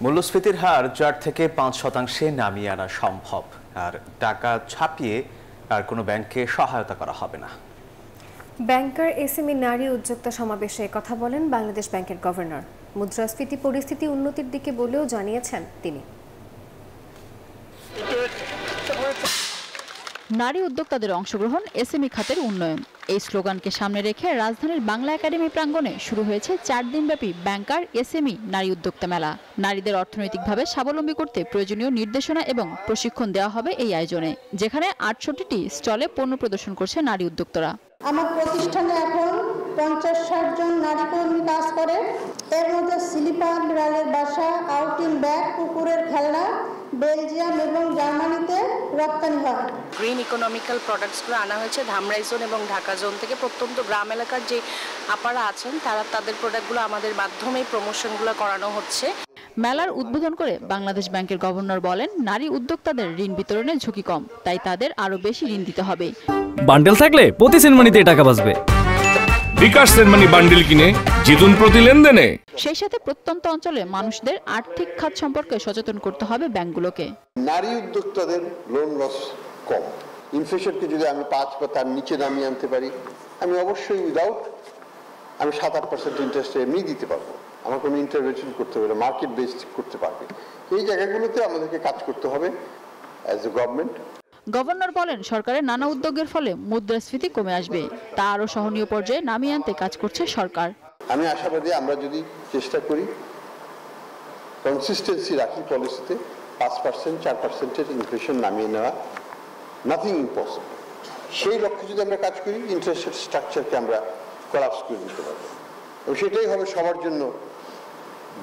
মূল্যস্ফীতির হার 4 থেকে 5% নামিয়ে আনা সম্ভব, আর টাকা ছাপিয়ে আর কোনো ব্যাংককে সহায়তা করা হবে না। ব্যাংকার এসএমই নারী উদ্যোক্তা সমাবেশে কথা বলেন বাংলাদেশ ব্যাংকের গভর্নর। মুদ্রাস্ফীতি পরিস্থিতি উন্নতির দিকে বলেও জানিয়েছেন তিনি। নারী উদ্যোক্তাদের অংশগ্রহণ, এসএমই খাতের উন্নয়ন, এই স্লোগানকে সামনে রেখে রাজধানীর বাংলা একাডেমি প্রাঙ্গণে শুরু হয়েছে 4 দিনব্যাপী ব্যাংকার এসএমই নারী উদ্যোক্তা মেলা। নারীদের অর্থনৈতিকভাবে স্বাবলম্বী করতে প্রয়োজনীয় নির্দেশনা এবং প্রশিক্ষণ দেওয়া হবে এই আয়োজনে, যেখানে 68টি স্টলে পণ্য প্রদর্শন করছে নারী উদ্যোক্তারা। আমার প্রতিষ্ঠানে এখন 50-60 জন নারী কর্মী কাজ করে। এর মধ্যে স্লিপার, বিড়ালের বাসা, আউটিং ব্যাগ, কুকুরের খেলনা বেলজিয়াম এবং জার্মানিতে রপ্তানি হয়। গ্রিন ইকোনমিক্যাল প্রোডাক্টসগুলো আনা হয়েছে ধামরাই জোন এবং ঢাকা জোন থেকে। প্রত্যন্ত গ্রাম এলাকার যে আপারা আছেন তারা তাদের প্রোডাক্টগুলো আমাদের মাধ্যমেই প্রমোশনগুলো করানো হচ্ছে। মেলার উদ্বোধন করে বাংলাদেশ ব্যাংকের গভর্নর বলেন, নারী উদ্যোক্তাদের ঋণ বিতরণে ঝুঁকি কম, তাই তাদের আরো বেশি ঋণ দিতে হবে। বান্ডেল থাকলে প্রতি সেনমানিতে টাকা বাঁচবে। বিকাশ সেনমানি বান্ডেল কিনে জিতুন প্রতি লেনদেনে। সেই সাথে প্রত্যন্ত অঞ্চলে মানুষদের আর্থিক খাত সম্পর্কে সচেতন করতে হবে ব্যাংকগুলোকে। নারী উদ্যোক্তাদের লোন লস কম, ইনফ্লেশনকে যদি আমি 5 বা তার নিচে নামিয়ে আনতে পারি, আমি অবশ্যই আমি 7-8% ইন্টারেস্টে এমনি দিতে পারবো। আমার কোনো ইন্টারভেনশন করতে হবে না, মার্কেট বেসড করতে পারবে। এই জায়গাগুলোতে আমাদেরকে কাজ করতে হবে অ্যাজ এ গভর্নমেন্ট। গভর্নর বলেন, সরকারের নানা উদ্যোগের ফলে মুদ্রাস্ফীতি কমে আসবে, তা আরো সহনীয় পর্যায়ে নামিয়ে আনতে কাজ করছে সরকার। আমি আশাবাদী, আমরা যদি চেষ্টা করি কনসিস্টেন্সি রাখি পলিসিতে, 5%, 4%-এর ইনফ্লেশন নামিয়ে নেওয়া নাথিং ইম্পসিবল। সেই লক্ষ্যে যদি আমরা কাজ করি, ইন্টারেস্ট রেট স্ট্রাকচারকে আমরা কোলাপস করে দিতে পারবো, এবং সেটাই হবে সবার জন্য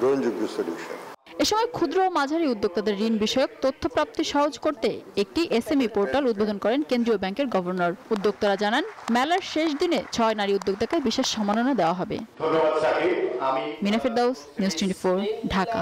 গ্রহণযোগ্য সলিউশন। এ সময় ক্ষুদ্র ও মাঝারি উদ্যোক্তাদের ঋণ বিষয়ক তথ্য প্রাপ্তি সহজ করতে একটি এসএমই পোর্টাল উদ্বোধন করেন কেন্দ্রীয় ব্যাংকের গভর্নর। উদ্যোক্তারা জানান, মেলার শেষ দিনে 6 নারী উদ্যোক্তাকে বিশেষ সম্মাননা দেওয়া হবে। মিনা ফেরদাউস, নিউজ 24, ঢাকা।